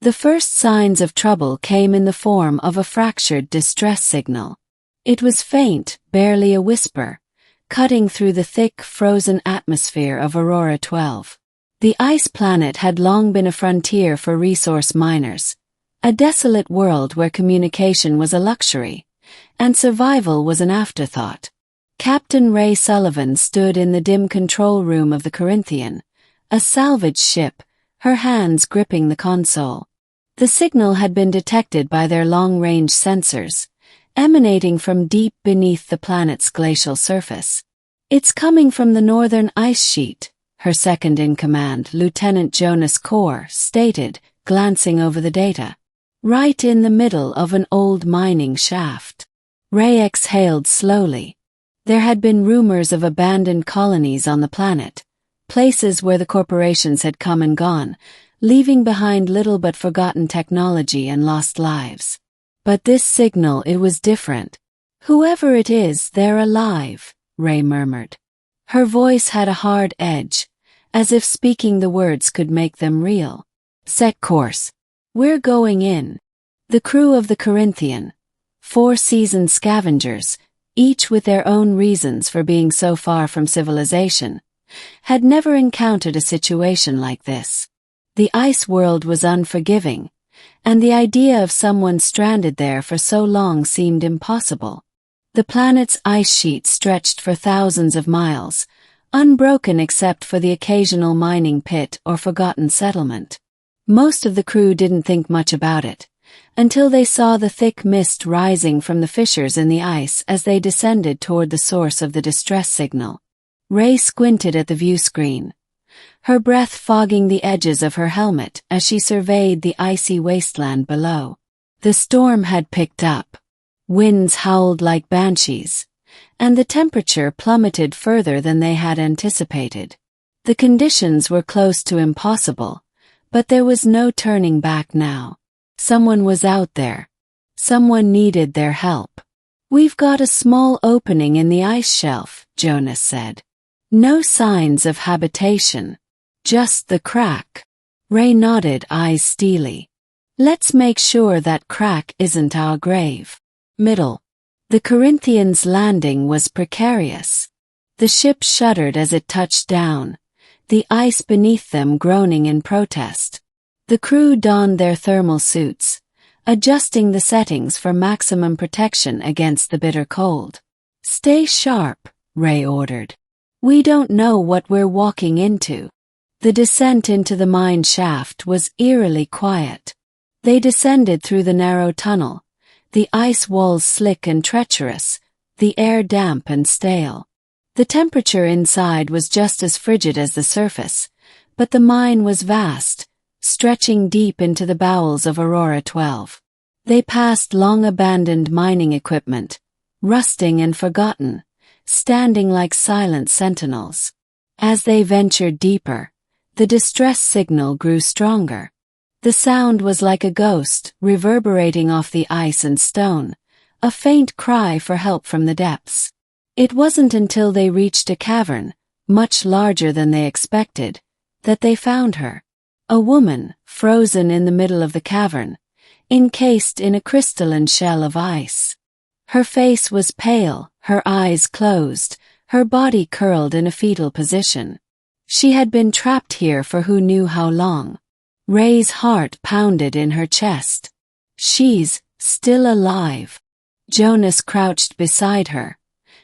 The first signs of trouble came in the form of a fractured distress signal. It was faint, barely a whisper, cutting through the thick, frozen atmosphere of Aurora 12. The ice planet had long been a frontier for resource miners, a desolate world where communication was a luxury, and survival was an afterthought. Captain Ray Sullivan stood in the dim control room of the Corinthian, a salvage ship, her hands gripping the console. The signal had been detected by their long-range sensors, emanating from deep beneath the planet's glacial surface. "It's coming from the northern ice sheet," her second-in-command, Lieutenant Jonas Core, stated, glancing over the data. "Right in the middle of an old mining shaft." Ray exhaled slowly. There had been rumors of abandoned colonies on the planet, places where the corporations had come and gone, leaving behind little but forgotten technology and lost lives. But this signal, it was different. "Whoever it is, they're alive," Ray murmured. Her voice had a hard edge, as if speaking the words could make them real. "Set course. We're going in." The crew of the Corinthian, 4 seasoned scavengers, each with their own reasons for being so far from civilization, had never encountered a situation like this. The ice world was unforgiving, and the idea of someone stranded there for so long seemed impossible. The planet's ice sheet stretched for thousands of miles, unbroken except for the occasional mining pit or forgotten settlement. Most of the crew didn't think much about it, until they saw the thick mist rising from the fissures in the ice as they descended toward the source of the distress signal. Ray squinted at the view screen, her breath fogging the edges of her helmet as she surveyed the icy wasteland below. The storm had picked up. Winds howled like banshees, and the temperature plummeted further than they had anticipated. The conditions were close to impossible, but there was no turning back now. Someone was out there. Someone needed their help. "We've got a small opening in the ice shelf," Jonas said. "No signs of habitation. Just the crack." Ray nodded, eyes steely. "Let's make sure that crack isn't our grave." Middle. The Corinthians' landing was precarious. The ship shuddered as it touched down, the ice beneath them groaning in protest. The crew donned their thermal suits, adjusting the settings for maximum protection against the bitter cold. "Stay sharp," Ray ordered. "We don't know what we're walking into." The descent into the mine shaft was eerily quiet. They descended through the narrow tunnel, the ice walls slick and treacherous, the air damp and stale. The temperature inside was just as frigid as the surface, but the mine was vast, stretching deep into the bowels of Aurora 12. They passed long-abandoned mining equipment, rusting and forgotten, standing like silent sentinels. As they ventured deeper, the distress signal grew stronger. The sound was like a ghost, reverberating off the ice and stone, a faint cry for help from the depths. It wasn't until they reached a cavern, much larger than they expected, that they found her. A woman, frozen in the middle of the cavern, encased in a crystalline shell of ice. Her face was pale, her eyes closed, her body curled in a fetal position. She had been trapped here for who knew how long. Ray's heart pounded in her chest. "She's still alive." Jonas crouched beside her,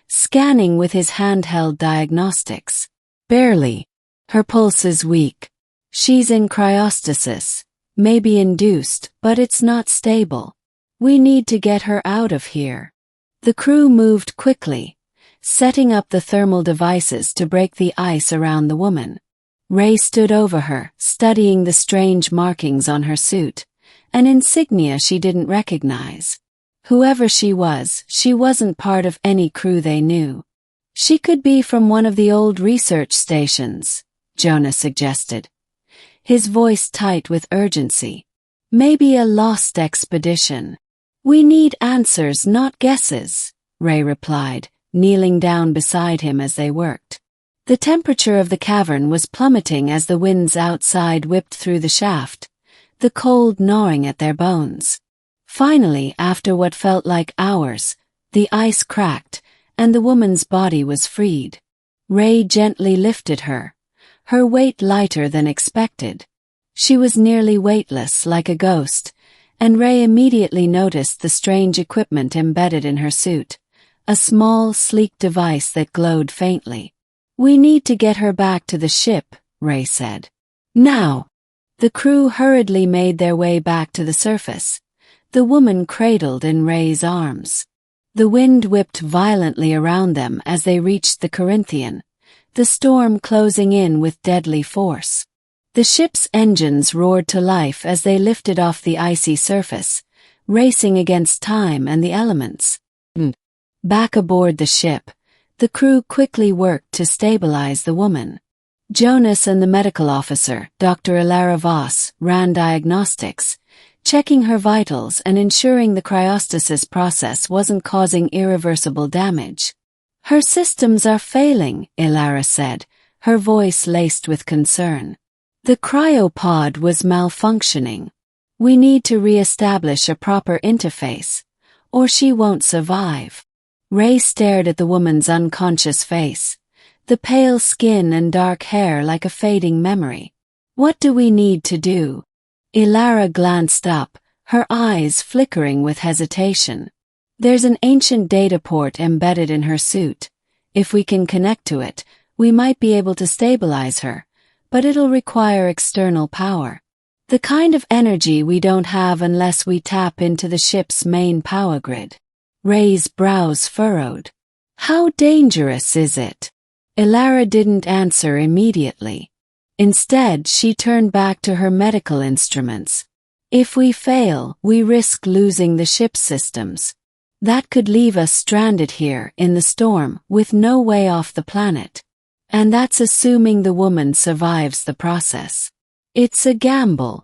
scanning with his handheld diagnostics. "Barely. Her pulse is weak. She's in cryostasis, maybe induced, but it's not stable. We need to get her out of here." The crew moved quickly, setting up the thermal devices to break the ice around the woman. Ray stood over her, studying the strange markings on her suit, an insignia she didn't recognize. Whoever she wasn't part of any crew they knew. "She could be from one of the old research stations," Jonas suggested, his voice tight with urgency. "Maybe a lost expedition." "We need answers, not guesses," Ray replied, kneeling down beside him as they worked. The temperature of the cavern was plummeting as the winds outside whipped through the shaft, the cold gnawing at their bones. Finally, after what felt like hours, the ice cracked, and the woman's body was freed. Ray gently lifted her, her weight lighter than expected. She was nearly weightless, like a ghost, and Ray immediately noticed the strange equipment embedded in her suit, a small, sleek device that glowed faintly. "We need to get her back to the ship," Ray said. "Now!" The crew hurriedly made their way back to the surface, the woman cradled in Ray's arms. The wind whipped violently around them as they reached the Corinthian, the storm closing in with deadly force. The ship's engines roared to life as they lifted off the icy surface, racing against time and the elements. Back aboard the ship, the crew quickly worked to stabilize the woman. Jonas and the medical officer, Dr. Ilara Voss, ran diagnostics, checking her vitals and ensuring the cryostasis process wasn't causing irreversible damage. "Her systems are failing," Ilara said, her voice laced with concern. "The cryopod was malfunctioning. We need to re-establish a proper interface, or she won't survive." Ray stared at the woman's unconscious face, the pale skin and dark hair like a fading memory. "What do we need to do?" Ilara glanced up, her eyes flickering with hesitation. "There's an ancient data port embedded in her suit. If we can connect to it, we might be able to stabilize her, but it'll require external power. The kind of energy we don't have unless we tap into the ship's main power grid." Ray's brows furrowed. "How dangerous is it?" Ilara didn't answer immediately. Instead, she turned back to her medical instruments. "If we fail, we risk losing the ship's systems. That could leave us stranded here in the storm with no way off the planet. And that's assuming the woman survives the process. It's a gamble."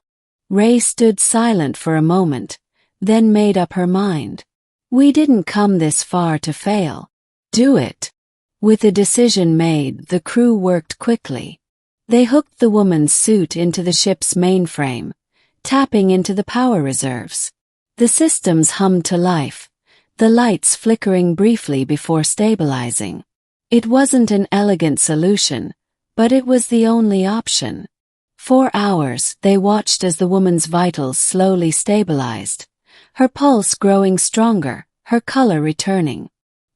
Ray stood silent for a moment, then made up her mind. "We didn't come this far to fail. Do it." With the decision made, the crew worked quickly. They hooked the woman's suit into the ship's mainframe, tapping into the power reserves. The systems hummed to life, the lights flickering briefly before stabilizing. It wasn't an elegant solution, but it was the only option. For hours, they watched as the woman's vitals slowly stabilized, her pulse growing stronger, her color returning.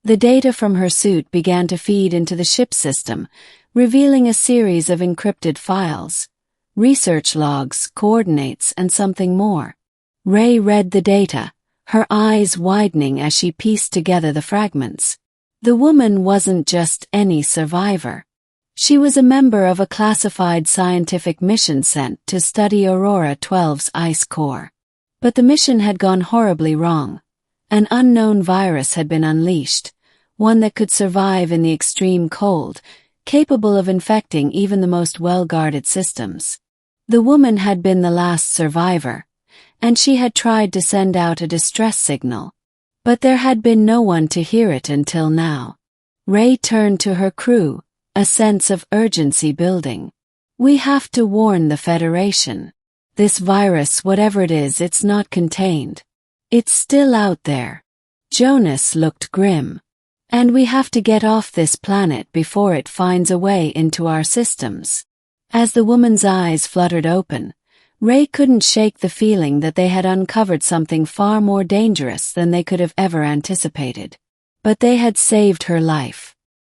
The data from her suit began to feed into the ship system, revealing a series of encrypted files, research logs, coordinates, and something more. Ray read the data, her eyes widening as she pieced together the fragments. The woman wasn't just any survivor. She was a member of a classified scientific mission sent to study Aurora 12's ice core. But the mission had gone horribly wrong. An unknown virus had been unleashed, one that could survive in the extreme cold, capable of infecting even the most well-guarded systems. The woman had been the last survivor, and she had tried to send out a distress signal. But there had been no one to hear it until now. Ray turned to her crew, a sense of urgency building. "We have to warn the Federation. This virus, whatever it is, it's not contained. It's still out there." Jonas looked grim. "And we have to get off this planet before it finds a way into our systems." As the woman's eyes fluttered open, Ray couldn't shake the feeling that they had uncovered something far more dangerous than they could have ever anticipated. But they had saved her life.